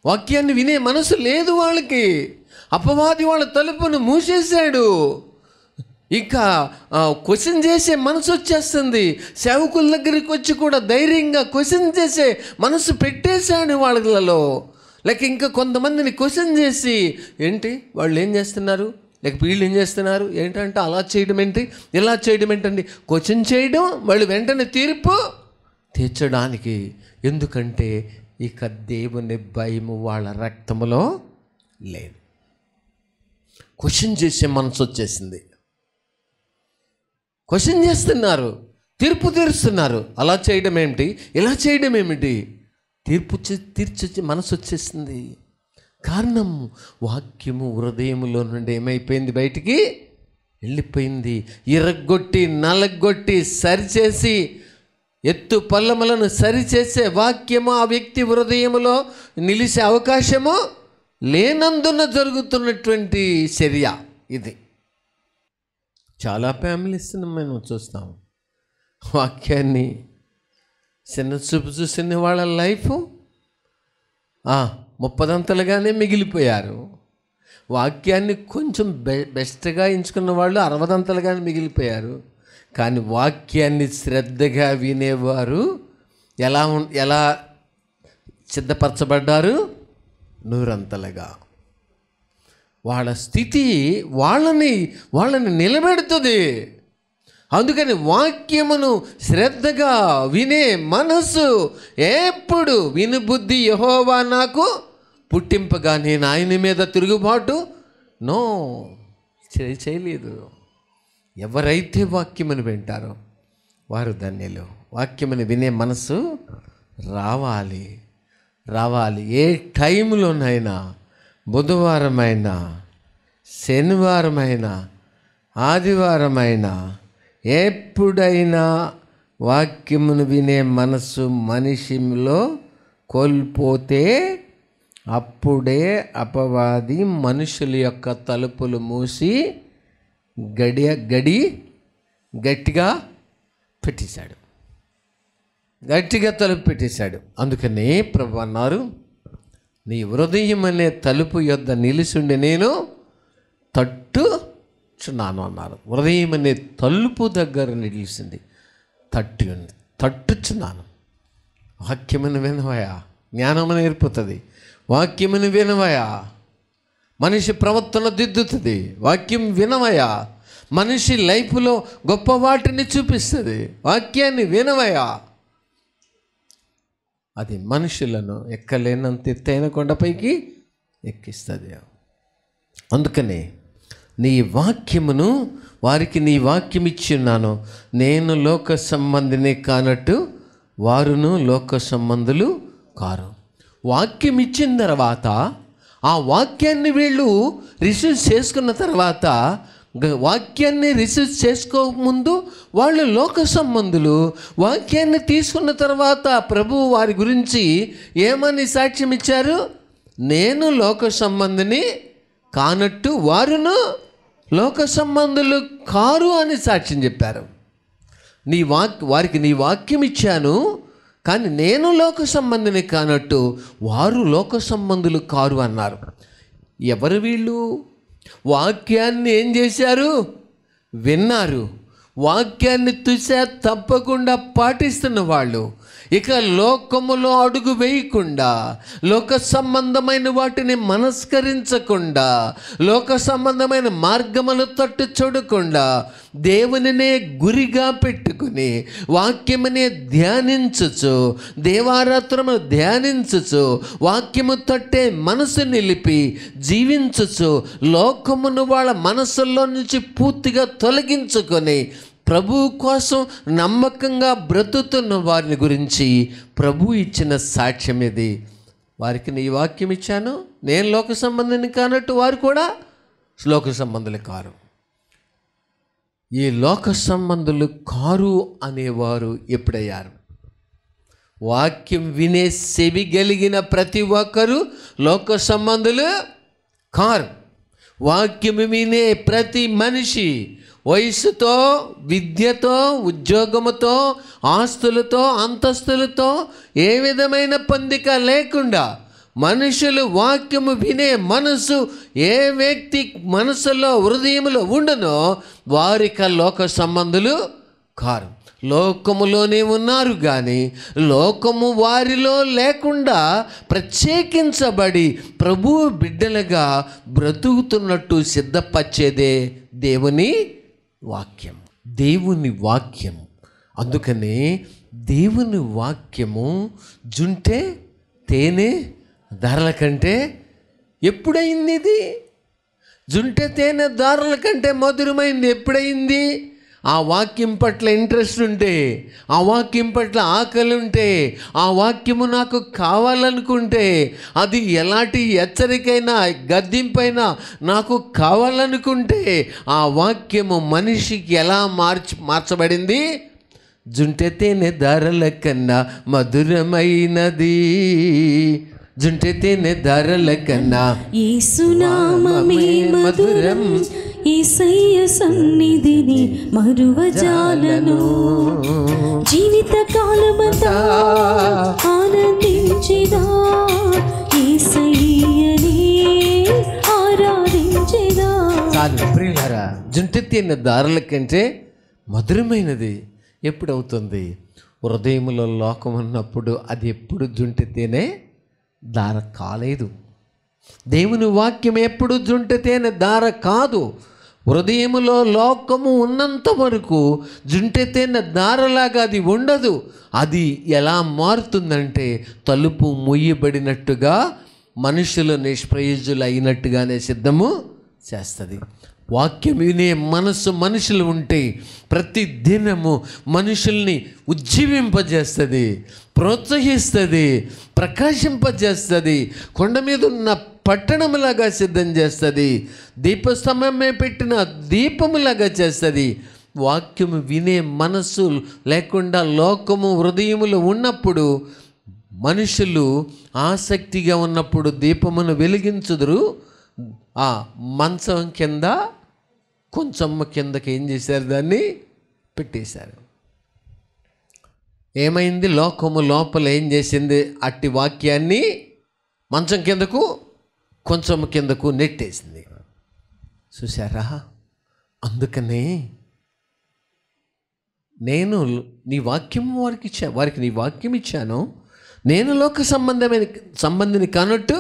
వాక్యాన్ని వినే మనసు లేదు వాళ్ళకి. అపవాది వాళ్ళ తలుపును మూసేశాడు. ఇంకా క్వశ్చన్ చేసే మనసు వచ్చేస్తుంది. సేవకుల దగ్గరికి వచ్చి కూడా ధైర్యంగా క్వశ్చన్ చేసే మనసు పెట్టేశాడు వాళ్ళలో. లేక ఇంకా కొంతమందిని క్వశ్చన్ చేసి, ఏంటి వాళ్ళు ఏం చేస్తున్నారు, లేక వీళ్ళు ఏం చేస్తున్నారు ఏంటంటే, అలా చేయడం ఏంటి, ఇలా చేయడం ఏంటండి, క్వశ్చన్ చేయడం, వాళ్ళు వెంటనే తీర్పు తీర్చడానికి. ఎందుకంటే ఇక దేవుని భయము వాళ్ళ రక్తములో లేదు. క్వశ్చన్ చేసే మనసు వచ్చేసింది. క్వశ్చన్ చేస్తున్నారు, తీర్పు తీరుస్తున్నారు. అలా చేయడం ఏమిటి, ఇలా చేయడం ఏమిటి, తీర్చొచ్చి మనసు వచ్చేసింది. కారణం వాక్యము హృదయములో నుండి ఏమైపోయింది, బయటికి వెళ్ళిపోయింది. ఇరగొట్టి నలగొట్టి సరిచేసి ఎత్తు పల్లములను సరిచేసే వాక్యము ఆ వ్యక్తి హృదయములో నిలిచే అవకాశము లేనందున జరుగుతున్నటువంటి చర్య ఇది. చాలా ఫ్యామిలీస్ మనం చూస్తాం, వాక్యాన్ని చిన్న చూపు చూసిన వాళ్ళ లైఫ్ 30 మిగిలిపోయారు. వాక్యాన్ని కొంచెం బెస్ట్గా ఎంచుకున్న వాళ్ళు 60 మిగిలిపోయారు. కానీ వాక్యాన్ని శ్రద్ధగా వినేవారు ఎలా సిద్ధపరచబడ్డారు, 100 వాళ్ళ స్థితి వాళ్ళని నిలబెడుతుంది. అందుకని వాక్యమును శ్రద్ధగా వినే మనసు ఎప్పుడు వినుబుద్ధి యెహోవా నాకు పుట్టింపగా నేను ఆయన మీద తిరుగుబాటు చేయలేదు. ఎవరైతే వాక్యమును వింటారో వారు ధన్యులు. వాక్యమును వినే మనసు రావాలి. ఏ టైంలోనైనా, బుధవారమైనా, శనివారమైనా, ఆదివారమైనా, ఎప్పుడైనా వాక్యమును వినే మనసు మనిషిలో కోల్పోతే అప్పుడే అపవాది మనుషుల యొక్క తలుపులు మూసి గట్టిగా తలుపు పెట్టేశాడు. అందుకని ప్రభువు అన్నారు, నీ హృదయం అనే తలుపు యొద్ద నిలిచుండి నేను తట్టుచున్నాను అన్నారు. హృదయం అనే తలుపు దగ్గర నిలిచింది, తట్టుచున్నాను. వాక్యమును వినవయా, జ్ఞానము నేర్పుతుంది. వాక్యమును వినవయా, మనిషి ప్రవర్తన దిద్దుతుంది. వాక్యం వినవయా, మనిషి లైఫ్లో గొప్ప వాటిని చూపిస్తుంది. వాక్యాన్ని వినవయా, అది మనుషులను ఎక్కలేనంత ఎత్తైన కొండపైకి ఎక్కిస్తుంది. అందుకనే నీ వాక్యమును వారికి నీ వాక్యం ఇచ్చి ఉన్నాను, నేను లోక సంబంధిని కానట్టు వారును లోక సంబంధులు కారు. వాక్యం ఇచ్చిన తర్వాత ఆ వాక్యాన్ని వీళ్ళు రిసీవ్ చేసుకున్న తర్వాత, వాక్యాన్ని రిసీవ్ చేసుకోకముందు వాళ్ళు లోక సంబంధులు. వాక్యాన్ని తీసుకున్న తర్వాత ప్రభువు వారి గురించి ఏమని సాక్ష్యం ఇచ్చారు, నేను లోక సంబంధిని కానట్టు వారును లోక సంబంధులు కారు అని సాక్ష్యం చెప్పారు. వారికి నీ వాక్యం ఇచ్చాను, కానీ నేను లోక సంబంధిని కానట్టు వారు లోక సంబంధులు కారు అన్నారు. ఎవరు వీళ్ళు? వాక్యాన్ని ఏం చేశారు, విన్నారు. వాక్యాన్ని తప్పకుండా పాటిస్తున్న వాళ్ళు. ఇక లోకములో అడుగు వేయకుండా, లోక సంబంధమైన వాటిని మనస్కరించకుండా, లోక సంబంధమైన మార్గములు తట్టు చూడకుండా దేవునినే గురిగా పెట్టుకుని వాక్యమునే ధ్యానించుచు, దేవారాత్రము ధ్యానించుచు, వాక్యము తట్టే మనసు నిలిపి జీవించుచు, లోకమును వాళ్ళ మనసుల్లో నుంచి పూర్తిగా తొలగించుకొని ప్రభువు కోసం నమ్మకంగా బ్రతుకుతున్న వారిని గురించి ప్రభు ఇచ్చిన సాక్ష్యం ఇది. వారికి నీ వాక్యం ఇచ్చాను, నేను లోక సంబంధిని కానట్టు వారు కూడా లోక సంబంధులు కారు. ఈ లోక సంబంధులు కారు అనేవారు ఎప్పుడయ్యారు? వాక్యం వినే చెవి కలిగిన ప్రతి ఒక్కరూ లోక సంబంధులు కారు. వాక్యం వినే ప్రతి మనిషి వయసుతో, విద్యతో, ఉద్యోగముతో, ఆస్తులతో, అంతస్తులతో ఏ విధమైన పొందిక లేకుండా మనుషులు వాక్యము వినే మనసు ఏ వ్యక్తి మనసులో హృదయంలో ఉండనో వారిక లోక సంబంధులు కారు. లోకములోనే ఉన్నారు కానీ లోకము వారిలో లేకుండా ప్రత్యేకించబడి ప్రభువు బిడ్డలుగా బ్రతుకుతున్నట్టు సిద్ధపరిచేదే దేవుని వాక్యం. దేవుని వాక్యం. అందుకనే దేవుని వాక్యము జుంటే తేనె ధరల కంటే ఎప్పుడైంది? ఇది జుంటే తేనె ధరల కంటే మధురమైంది ఎప్పుడైంది? ఆ వాక్యం పట్ల ఇంట్రెస్ట్ ఉంటే, ఆ వాక్యం పట్ల ఆకలి ఉంటే, ఆ వాక్యము నాకు కావాలనుకుంటే, అది ఎలాంటి హెచ్చరికైనా గద్దింపైనా నాకు కావాలనుకుంటే, ఆ వాక్యము మనిషికి ఎలా మార్చబడింది? జుంటె తేనె ధరల కన్నా మధురమైనది, జుంటె తేనె ధరల కన్నా యేసునామమే మధురం, యేసయ్య సన్నిధిని మరువజాలను, జీవిత కాలమంతా ఆనందించెదా, యేసయ్యనే ఆరాధించెదా. చాలు ప్రియులారా, జుంటె తేనె ధరల కంటే మధురమైనది ఎప్పుడవుతుంది? హృదయంలో లోకం ఉన్నప్పుడు. అది ఎప్పుడు జుంటె తేనె ధార కాలేదు. దేవుని వాక్యం ఎప్పుడు జుంటె తేనె ధార కాదు. హృదయములో లోకము ఉన్నంత వరకు జుంటె తేనె ధారలాగా అది ఉండదు. అది ఎలా మారుతుందంటే తలుపు మూయబడినట్టుగా, మనుషులు నిష్ప్రయోజులు అయినట్టుగానే సిద్ధము చేస్తుంది. వాక్యం వినే మనసు మనుషులు ఉంటే ప్రతి దినము మనుషుల్ని ఉజ్జీవింపజేస్తుంది, ప్రోత్సహిస్తుంది, ప్రకాశింపజేస్తుంది, కొండ మీద ఉన్న పట్టణములాగా సిద్ధం చేస్తుంది, దీపస్తంభమే పెట్టిన దీపములాగా చేస్తుంది. వాక్యము వినే మనసు లేకుండా లోకము హృదయములు ఉన్నప్పుడు, మనుషులు ఆసక్తిగా ఉన్నప్పుడు దీపమును వెలిగించుదురు. ఆ మంచం కింద కొంచెం కిందకి ఏం చేశారు? దాన్ని పెట్టేశారు. ఏమైంది? లోకము లోపల ఏం చేసింది? అట్టి వాక్యాన్ని మంచం కిందకు కొంచెం కిందకు నెట్టేసింది. చూసారా? అందుకనే నేను నీ వాక్యం వారికి నీ వాక్యం ఇచ్చాను. నేను లోక సంబంధిని కానట్టు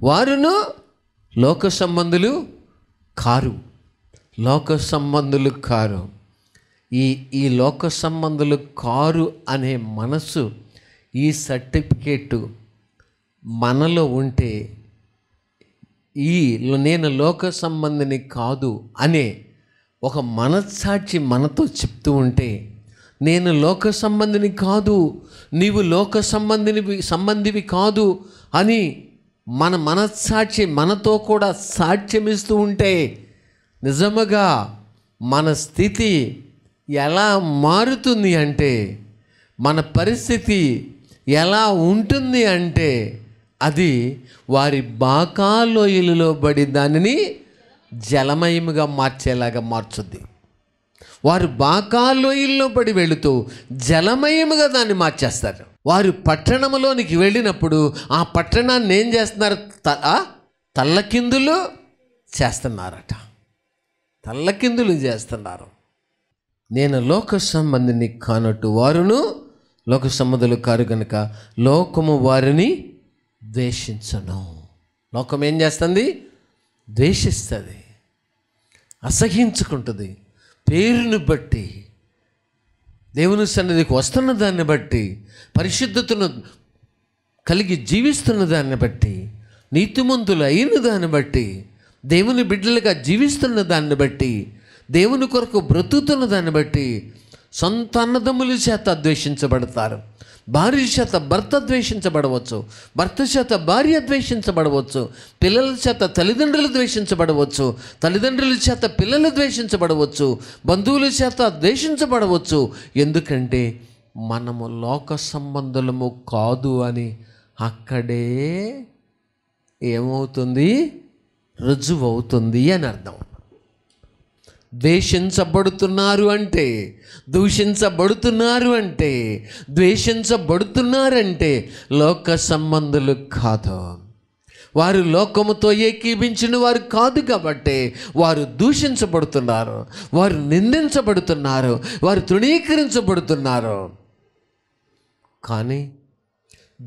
వారును లోక సంబంధులు కారు. లోక సంబంధులు కారు. ఈ లోక సంబంధులు కారు అనే మనసు, ఈ సర్టిఫికేటు మనలో ఉంటే, నేను లోక సంబంధిని కాదు అనే ఒక మనస్సాక్షి మనతో చెప్తూ ఉంటే, నేను లోక సంబంధిని కాదు, నీవు లోక సంబంధివి కాదు అని మన మనస్సాక్షి మనతో కూడా సాక్ష్యమిస్తూ ఉంటే, నిజముగా మన స్థితి ఎలా మారుతుంది అంటే, మన పరిస్థితి ఎలా ఉంటుంది అంటే, అది వారి బాకాలోయలలో పడి దానిని జలమయముగా మార్చేలాగా మార్చుద్ది. వారు బాకాలోయల్లో పడి వెళుతూ జలమయముగా దాన్ని మార్చేస్తారు. వారు పట్టణంలోనికి వెళ్ళినప్పుడు ఆ పట్టణాన్ని ఏం చేస్తున్నారు? తల్లకిందులు చేస్తున్నారట. తల్లకిందులు చేస్తున్నారు. నేను లోక సంబంధిని కానట్టు వారును లోక సంబంధులు కారు కనుక లోకము వారిని ద్వేషించను. లోకం ఏం చేస్తుంది? ద్వేషిస్తుంది, అసహించుకుంటుంది. పేరును బట్టి, దేవుని సన్నిధికి వస్తున్న దాన్ని బట్టి, పరిశుద్ధతను కలిగి జీవిస్తున్న దాన్ని బట్టి, నీతిమంతులు అయిన దాన్ని బట్టి, దేవుని బిడ్డలుగా జీవిస్తున్న దాన్ని బట్టి, దేవుని కొరకు బ్రతుకుతున్న దాన్ని బట్టి సొంత అన్నదమ్ముల చేత ద్వేషించబడతారు. భార్య చేత భర్త ద్వేషించబడవచ్చు, భర్త చేత భార్య ద్వేషించబడవచ్చు, పిల్లల చేత తల్లిదండ్రులు ద్వేషించబడవచ్చు, తల్లిదండ్రుల చేత పిల్లలు ద్వేషించబడవచ్చు, బంధువుల చేత ద్వేషించబడవచ్చు. ఎందుకంటే మనము లోక సంబంధులము కాదు అని అక్కడే ఏమవుతుంది? రుజువు అవుతుంది అని అర్థం. ద్వేషించబడుతున్నారు అంటే, దూషించబడుతున్నారు అంటే, ద్వేషించబడుతున్నారంటే లోక సంబంధులు కాదు. వారు లోకముతో ఏకీభించిన వారు కాదు కాబట్టి వారు దూషించబడుతున్నారు, వారు నిందించబడుతున్నారు, వారు తృణీకరించబడుతున్నారు. కానీ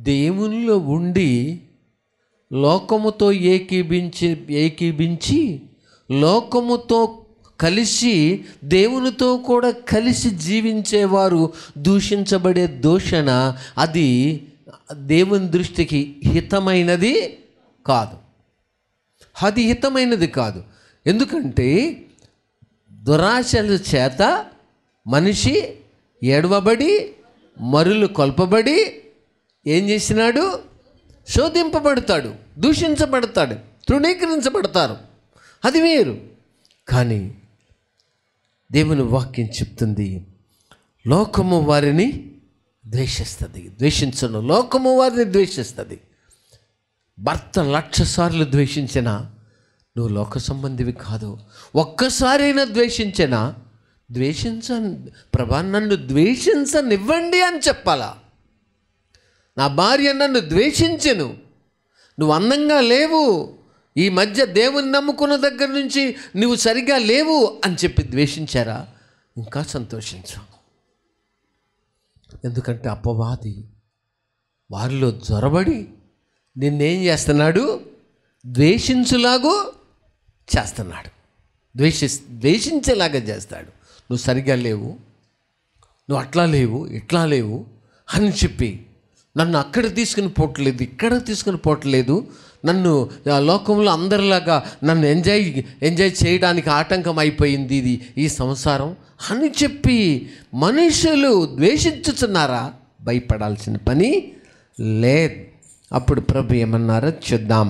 దేవునిలో ఉండి లోకముతో ఏకీభించి లోకముతో కలిసి దేవునితో కూడా కలిసి జీవించేవారు దూషించబడే దూషణ అది దేవుని దృష్టికి హితమైనది కాదు. అది హితమైనది కాదు. ఎందుకంటే దురాశల చేత మనిషి ఏడవబడి మరులు కొల్పబడి ఏం చేసినాడు? శోధింపబడతాడు, దూషించబడతాడు, తృణీకరించబడతారు. అది వేరు. కానీ దేవుని వాక్యం చెప్తుంది, లోకము వారిని ద్వేషిస్తుంది. ద్వేషించను, లోకము వారిని ద్వేషిస్తుంది. భర్త 1,00,000 సార్లు ద్వేషించినా నువ్వు లోక సంబంధివి కాదు. ఒక్కసారైనా ద్వేషించినా ప్రభా నన్ను ద్వేషించనివ్వండి అని చెప్పాలా. నా భార్య నన్ను ద్వేషించెను, నువ్వు అందంగా లేవు, ఈ మధ్య దేవుని నమ్ముకున్న దగ్గర నుంచి నువ్వు సరిగా లేవు అని చెప్పి ద్వేషించారా, ఇంకా సంతోషించు. ఎందుకంటే అపవాది వారిలో జొరబడి నిన్నేం చేస్తున్నాడు? ద్వేషించులాగూ చేస్తున్నాడు, ద్వేషించేలాగా చేస్తాడు. నువ్వు సరిగా లేవు, నువ్వు అట్లా లేవు, ఇట్లా లేవు అని చెప్పి నన్ను అక్కడ తీసుకుని పోవట్లేదు, ఇక్కడ తీసుకుని పోవట్లేదు, నన్ను లోకంలో అందరిలాగా నన్ను ఎంజాయ్ చేయడానికి ఆటంకం అయిపోయింది ఇది ఈ సంసారం అని చెప్పి మనుషులు ద్వేషించుతున్నారా? భయపడాల్సిన పని లేదు. అప్పుడు ప్రభు ఏమన్నారో చూద్దాం.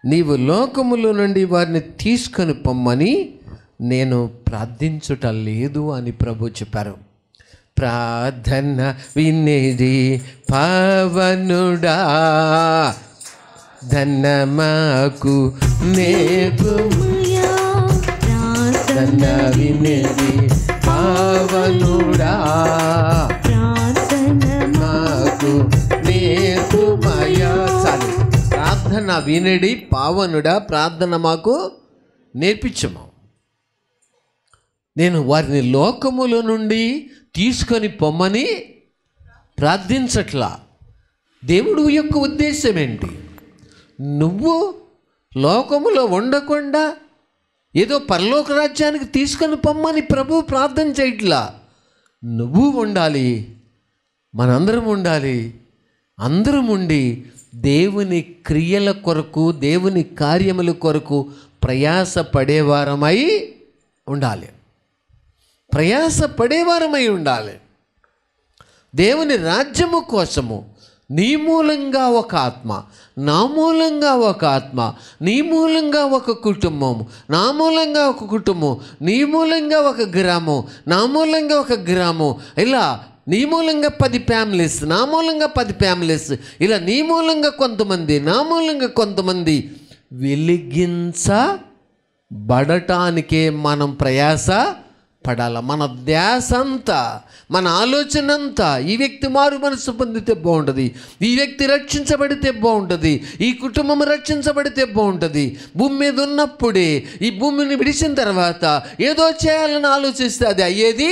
నీవు లోకములో నుండి వారిని తీసుకొని పొమ్మని నేను ప్రార్థించుట లేదు అని ప్రభు చెప్పారు. ప్రార్థన వినేది పావనుడా, ధనమాకు నేర్పుమయా. ప్రార్థన వినేది పావనుడా, మాకు నేర్పుమయా. చాలు. ప్రార్థన వినేది పావనుడా, ప్రార్థన మాకు నేర్పించము. నేను వారిని లోకములో నుండి తీసుకొని పొమ్మని ప్రార్థించట్లా. దేవుడు యొక్క ఉద్దేశం ఏంటి? నువ్వు లోకములో ఉండకుండా ఏదో పరలోక రాజ్యానికి తీసుకొని పొమ్మని ప్రభు ప్రార్థన చేయట్లా. నువ్వు ఉండాలి, మనందరం ఉండాలి. అందరం ఉండి దేవుని క్రియల కొరకు, దేవుని కార్యముల కొరకు ప్రయాస పడేవారమై ఉండాలి. ప్రయాసపడేవారమై ఉండాలి. దేవుని రాజ్యము కోసము నీ మూలంగా ఒక ఆత్మ, నా మూలంగా ఒక ఆత్మ, నీ మూలంగా ఒక కుటుంబం, నా మూలంగా ఒక కుటుంబం, నీ మూలంగా ఒక గ్రామం, నా మూలంగా ఒక గ్రామం, ఇలా నీ మూలంగా 10 ఫ్యామిలీస్, నా మూలంగా 10 ఫ్యామిలీస్, ఇలా నీ మూలంగా కొంతమంది, నా మూలంగా కొంతమంది వెలిగించబడటానికే మనం ప్రయాస పడాల. మన ధ్యాస అంతా, మన ఆలోచన అంతా ఈ వ్యక్తి మారు మనసు పొందితే బాగుంటుంది, ఈ వ్యక్తి రక్షించబడితే బాగుంటుంది, ఈ కుటుంబం రక్షించబడితే బాగుంటుంది. భూమి మీద ఉన్నప్పుడే, ఈ భూమిని విడిచిన తర్వాత ఏదో చేయాలని ఆలోచిస్తే అది అయ్యేది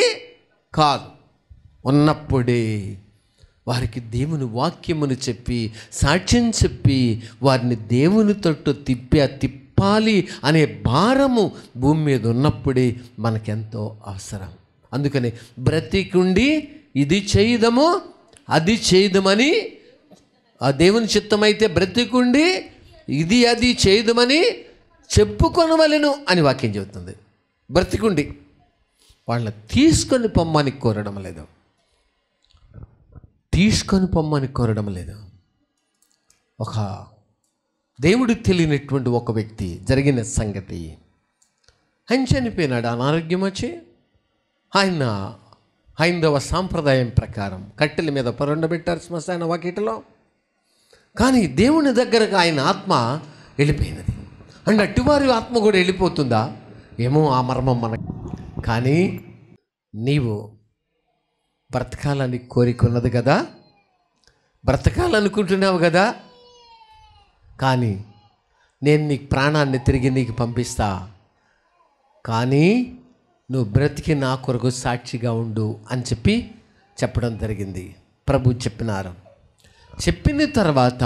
కాదు. ఉన్నప్పుడే వారికి దేవుని వాక్యమును చెప్పి, సాక్ష్యం చెప్పి, వారిని దేవుని తట్టు తిప్పాలి అనే భారము భూమి మీద ఉన్నప్పుడే మనకెంతో అవసరం. అందుకని బ్రతికుండి ఇది చేయదము అది చేయదమని, ఆ దేవుని చిత్తమైతే బ్రతికుండి ఇది అది చేయదమని చెప్పుకొనవలెను అని వాక్యం చెబుతుంది. బ్రతికుండి వాళ్ళని తీసుకొని పొమ్మని కోరడం లేదు, తీసుకొని పొమ్మని కోరడం లేదు. ఒక దేవుడు తెలియనటువంటి ఒక వ్యక్తి జరిగిన సంగతి, ఆయన చనిపోయినాడు. అనారోగ్యం వచ్చి ఆయన హైందవ సాంప్రదాయం ప్రకారం కట్టెల మీద పరుండబెట్టారు శ్మశాన వాకిటలో. కానీ దేవుని దగ్గరకు ఆయన ఆత్మ వెళ్ళిపోయినది. అంటే అట్టివారి ఆత్మ కూడా వెళ్ళిపోతుందా? ఏమో ఆ మర్మం మనకు. కానీ నీవు బ్రతకాలని కోరికున్నది కదా, బ్రతకాలనుకుంటున్నావు కదా. కానీ నేను నీ ప్రాణాన్ని తిరిగి నీకు పంపిస్తా, కానీ నువ్వు బ్రతికి నా కొరకు సాక్షిగా ఉండు అని చెప్పడం జరిగింది. ప్రభు చెప్పిన తర్వాత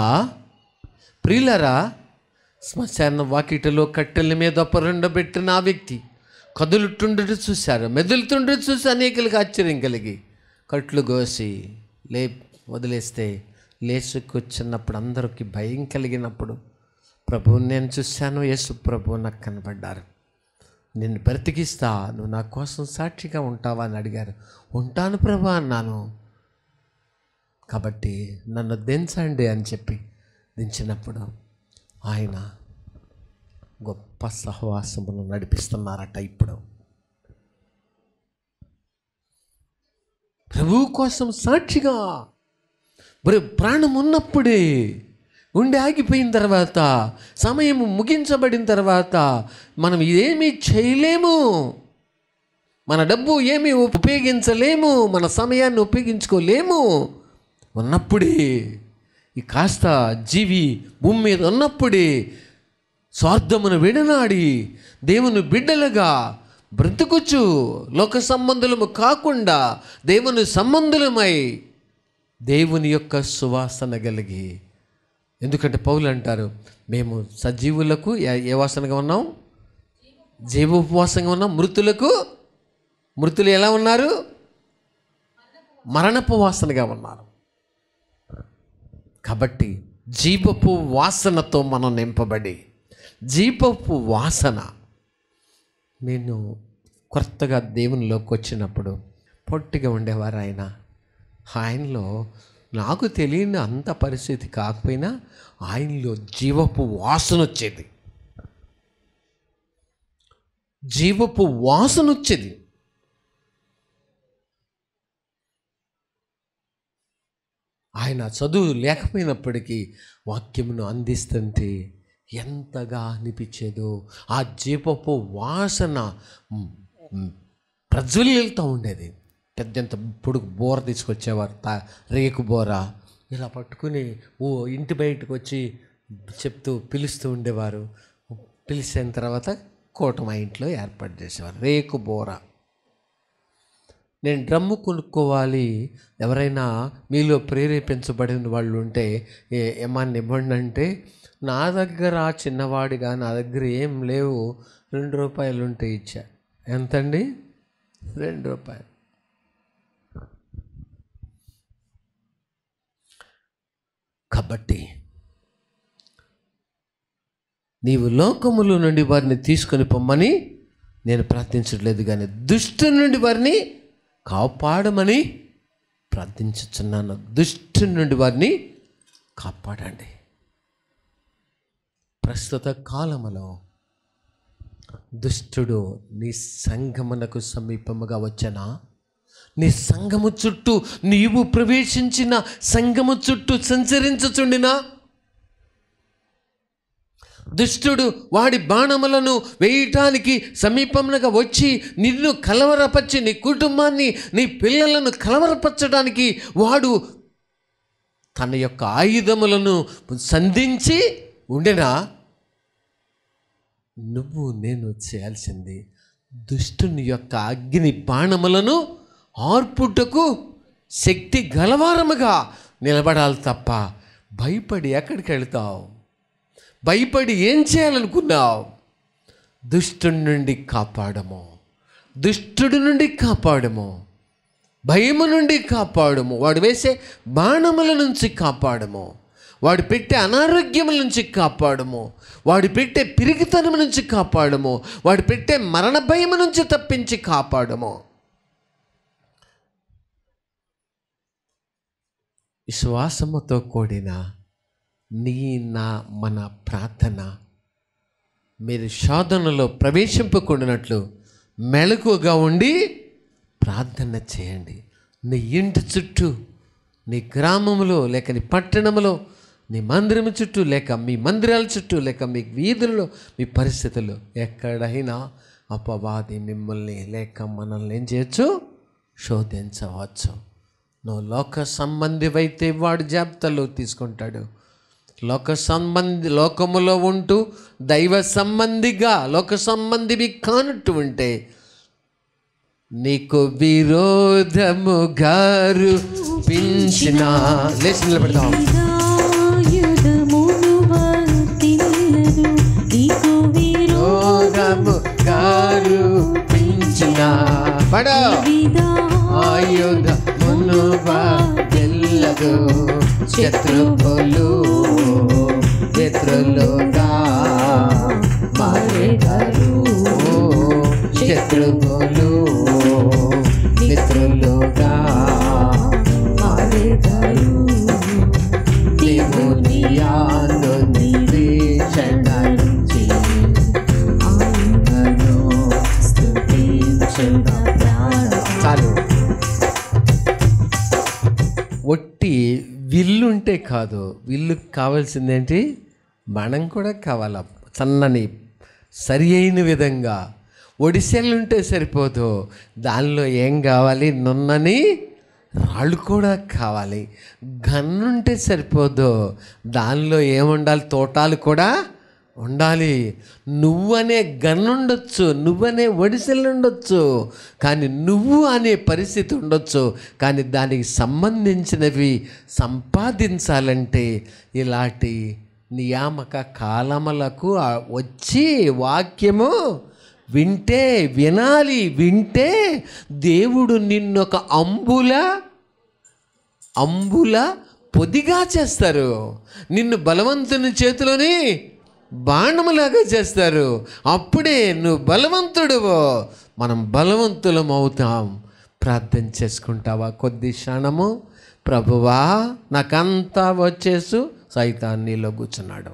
ప్రియులరా, శ్మశాన వాకిటలో కట్టెల మీద పొరండబెట్టిన ఆ వ్యక్తి కదులుతుండట చూశారు. మెదులుతుండట చూసి అనేకులకు ఆశ్చర్యం కలిగి కట్లు కోసి వదిలేస్తే లేచుకొచ్చినప్పుడు అందరికి భయం కలిగినప్పుడు ప్రభువుని నేను చూశాను, యేసు ప్రభువు నాకు కనబడ్డారు, నిన్ను బ్రతికిస్తా, నువ్వు నా కోసం సాక్షిగా ఉంటావా అని అడిగారు. ఉంటాను ప్రభు అన్నాను. కాబట్టి నన్ను దించండి అని చెప్పి దించినప్పుడు ఆయన గొప్ప సహవాసమును నడిపిస్తున్నారట. ఇప్పుడు ప్రభువు కోసం సాక్షిగా ప్రాణం ఉన్నప్పుడే ఉండి ఆగిపోయిన తర్వాత, సమయం ముగించబడిన తర్వాత మనం ఏమీ చేయలేము, మన డబ్బు ఏమీ ఉపయోగించలేము, మన సమయాన్ని ఉపయోగించుకోలేము. ఉన్నప్పుడే ఈ కాస్త జీవి భూమి మీద ఉన్నప్పుడే స్వార్థమును విడనాడి దేవుని బిడ్డలుగా బ్రతుకుచు లోక సంబంధులము కాకుండా దేవుని సంబంధులమై దేవుని యొక్క సువాసన కలిగి. ఎందుకంటే పౌలు అంటారు, మేము సజీవులకు ఏ వాసనగా ఉన్నాం? జీవోపవాసంగా ఉన్నాం. మృతులు ఎలా ఉన్నారు? మరణపు వాసనగా ఉన్నారు. కాబట్టి జీవపు వాసనతో మనం నింపబడి, జీవపు వాసన. నేను కొత్తగా దేవునిలోకి వచ్చినప్పుడు పొట్టిగా ఉండేవారు ఆయనలో నాకు తెలియని అంత పరిస్థితి కాకపోయినా ఆయనలో జీవపు వాసన వచ్చేది, జీవపు వాసన వచ్చేది. ఆయన చదువు లేకపోయినప్పటికీ వాక్యమును అందిస్తుంటే ఎంతగా అనిపించేదో. ఆ జీవపు వాసన ప్రజ్వలిస్తూ ఉండేది. పెద్దంత పొడుగు బోర తీసుకొచ్చేవారు, రేకు బోర. ఇలా పట్టుకుని ఇంటి బయటకు వచ్చి పిలుస్తూ ఉండేవారు. పిలిచిన తర్వాత కోట మా ఇంట్లో ఏర్పాటు చేసేవారు, రేకు బోర. నేను డ్రమ్ము కొనుక్కోవాలి, ఎవరైనా మీలో ప్రేరేపించబడిన వాళ్ళు ఉంటే ఏమన్నా ఇవ్వండి అంటే, నా దగ్గర చిన్నవాడిగా నా దగ్గర ఏం లేవు, 2 రూపాయలు ఉంటే ఇచ్చా. ఎంతండి? 2 రూపాయలు. కాబట్టి నీవు లోకములో నుండి వారిని తీసుకొని పొమ్మని నేను ప్రార్థించట్లేదు, కానీ దుష్టు నుండి వారిని కాపాడమని ప్రార్థించుచున్నాను. దుష్టు నుండి వారిని కాపాడండి. ప్రస్తుత కాలములో దుష్టుడు నీ సంఘమునకు సమీపముగా వచ్చనా? నీ సంఘము చుట్టూ, నీవు ప్రవేశించిన సంఘము చుట్టూ సంచరించుచుండినా? దుష్టుడు వాడి బాణములను వేయటానికి సమీపంగా వచ్చి నిన్ను కలవరపరిచి, నీ కుటుంబాన్ని, నీ పిల్లలను కలవరపరచడానికి వాడు తన యొక్క ఆయుధములను సంధించి ఉండెనా? నువ్వు నేను చేయాల్సింది దుష్టుని యొక్క అగ్ని బాణములను ఆర్పుటకు శక్తి గలవారముగా నిలబడాలి తప్ప భయపడి ఎక్కడికి వెళ్తావు? భయపడి ఏం చేయాలనుకున్నావు? దుష్టుడి నుండి కాపాడము, దుష్టుడి నుండి కాపాడము, భయము నుండి కాపాడము, వాడు వేసే బాణముల నుంచి కాపాడము, వాడు పెట్టే అనారోగ్యముల నుంచి కాపాడము, వాడు పెట్టే పిరిగితనం నుంచి కాపాడము, వాడు పెట్టే మరణ భయము నుంచి తప్పించి కాపాడము. విశ్వాసముతో కూడిన మన ప్రార్థన మీరు శోధనలో ప్రవేశింపకుండానట్లు మెలకువగా ఉండి ప్రార్థన చేయండి. నీ ఇంటి చుట్టూ, నీ గ్రామంలో లేక నీ పట్టణంలో, నీ మందిరం చుట్టూ లేక మీ మందిరాల చుట్టూ లేక మీ వీధుల్లో, మీ పరిస్థితుల్లో ఎక్కడైనా అపవాది మిమ్మల్ని లేక మనల్ని ఏం చేయొచ్చు? శోధించవచ్చు. నువ్వు లోక సంబంధివైతే వాడు జాబితాలో తీసుకుంటాడు. లోకములో ఉంటూ దైవ సంబంధిగా లోక సంబంధివి కానట్టు ఉంటే నీకు విరోధముగా రూపించిన లేచి నిలబెడతాం. విరోధముగా రూపించిన ఆయుధమును వాడెల్లదు శత్రువులు మిత్రులుగా మారెదరు. శత్రువులు మిత్రులుగా మారెదరు. దేవుని యందు నిరీక్షణ నుంచి ఆయనను స్తుతించుట చాలు. ఒట్టి విల్లుంటే కాదు, విల్లుకి కావాల్సిందేంటి? బాణం కూడా కావాల. సన్నని సరి అయిన విధంగా. ఒడిసెల్లుంటే సరిపోదు, దానిలో ఏం కావాలి? నున్నని రాళ్ళు కూడా కావాలి. గన్నుంటే సరిపోదు, దానిలో ఏముండాలి? తోటాలు కూడా ఉండాలి. నువ్వనే గన్నుండొచ్చు, నువ్వనే ఒడిసెలు ఉండొచ్చు, కానీ నువ్వు అనే పరిస్థితి ఉండొచ్చు. కానీ దానికి సంబంధించినవి సంపాదించాలంటే ఇలాంటి నియామక కాలములకు వచ్చి వాక్యము వింటే, వినాలి. వింటే దేవుడు నిన్నొక అంబుల పొదిగా చేస్తారు. నిన్ను బలవంతుని చేతిలోని బాణములాగా చేస్తారు. అప్పుడే నువ్వు బలవంతుడువో. మనం బలవంతులం అవుతాం. ప్రార్థన చేసుకుంటావా కొద్ది క్షణము? ప్రభువా, నాకంతా వచ్చేసు. సైతాన్ నీలో కూర్చున్నాడు.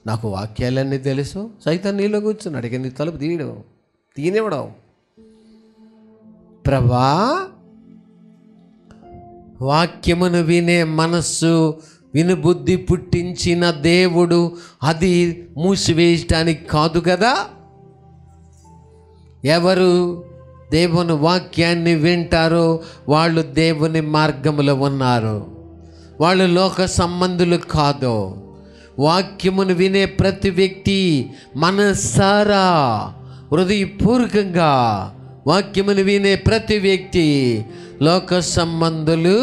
నాకు వాక్యాలన్నీ తెలుసు. సైతాన్ నీలో కూర్చున్నాడు. ఇక నీ తలుపు తీయనివ్వడం. ప్రభా, వాక్యమును వినే మనస్సు, వినుబుద్ధి పుట్టించిన దేవుడు అది మూసివేయటానికి కాదు కదా. ఎవరు దేవుని వాక్యాన్ని వింటారో వాళ్ళు దేవుని మార్గములో ఉన్నారు. వాళ్ళు లోక సంబంధులు కాదు. వాక్యమును వినే ప్రతి వ్యక్తి మనసారా హృదయపూర్వకంగా వాక్యమును వినే ప్రతి వ్యక్తి లోక సంబంధులు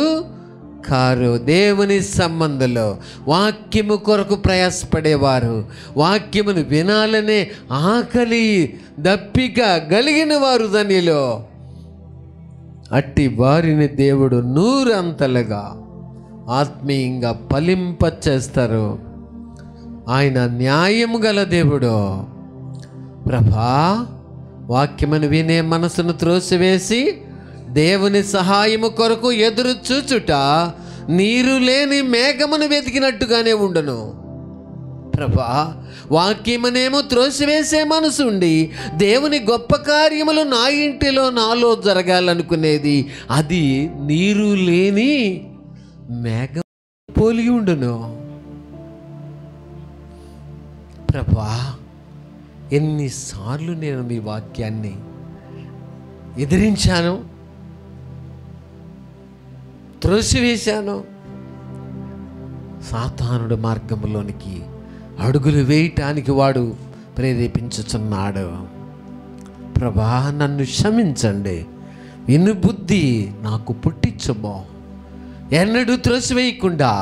కారు, దేవుని సంబంధులు. వాక్యము కొరకు ప్రయాసపడేవారు, వాక్యమును వినాలనే ఆకలి దప్పిక కలిగిన వారు దానిలో. అట్టి వారిని దేవుడు నూరంతలుగా ఆత్మీయంగా ఫలింపచేస్తారు. ఆయన న్యాయము గల దేవుడు. ప్రభా, వాక్యమును వినే మనసును త్రోసివేసి దేవుని సహాయము కొరకు ఎదురు చూచుట నీరు లేని మేఘమును వెతికినట్టుగానే ఉండును. ప్రభా, వాక్యమునేమో త్రోసివేసే మనసు ఉండి దేవుని గొప్ప కార్యములు నా ఇంటిలో నాలో జరగాలనుకునేది అది నీరు లేని మేఘం పోలి ఉండును. ప్రభా, ఎన్నిసార్లు నేను మీ వాక్యాన్ని ఎదిరించాను, త్రోసివేశాను. సాతానుడు మార్గంలోనికి అడుగులు వేయటానికి వాడు ప్రేరేపించుచున్నాడు. ప్రభా, నన్ను క్షమించండి. వినుబుద్ధి నాకు పుట్టించబో. ఎన్నడూ త్రోసివేయకుండా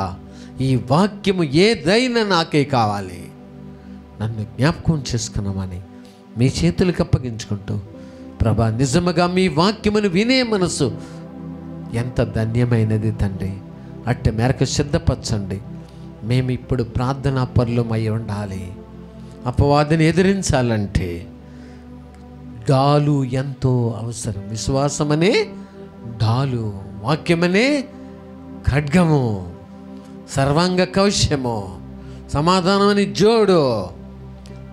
ఈ వాక్యము ఏదైనా నాకే కావాలి. నన్ను జ్ఞాపకం చేసుకున్నామని మీ చేతులకు అప్పగించుకుంటూ, ప్రభా, నిజముగా మీ వాక్యమును వినే మనసు ఎంత ధన్యమైనది తండ్రి. అట్టి మేరకు సిద్ధపరచండి. మేము ఇప్పుడు ప్రార్థనా పరులమై ఉండాలి. అపవాదిని ఎదిరించాలంటే డాలు ఎంతో అవసరం. విశ్వాసమనే డాలు, వాక్యమనే ఖడ్గము, సర్వాంగ కవచము, సమాధానమని జోడు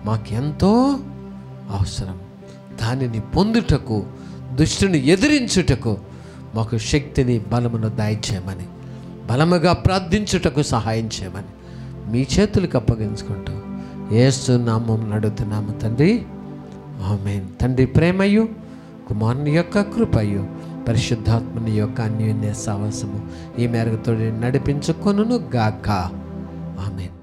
మాకెంతో అవసరం. దానిని పొందుటకు, దుష్టుని ఎదిరించుటకు మాకు శక్తిని, బలమును దయచేయమని, బలముగా ప్రార్థించుటకు సహాయం చేయమని మీ చేతులకు అప్పగించుకుంటూ యేసు నామమున అడుగుతున్నాము తండ్రి. ఆమేన్. తండ్రి ప్రేమయు, కుమారుని యొక్క కృపయు, పరిశుద్ధాత్మని యొక్క అన్యోన్య సహవాసము ఈ మేరకు తోడి నడిపించుకొనును గాక. ఆమేన్.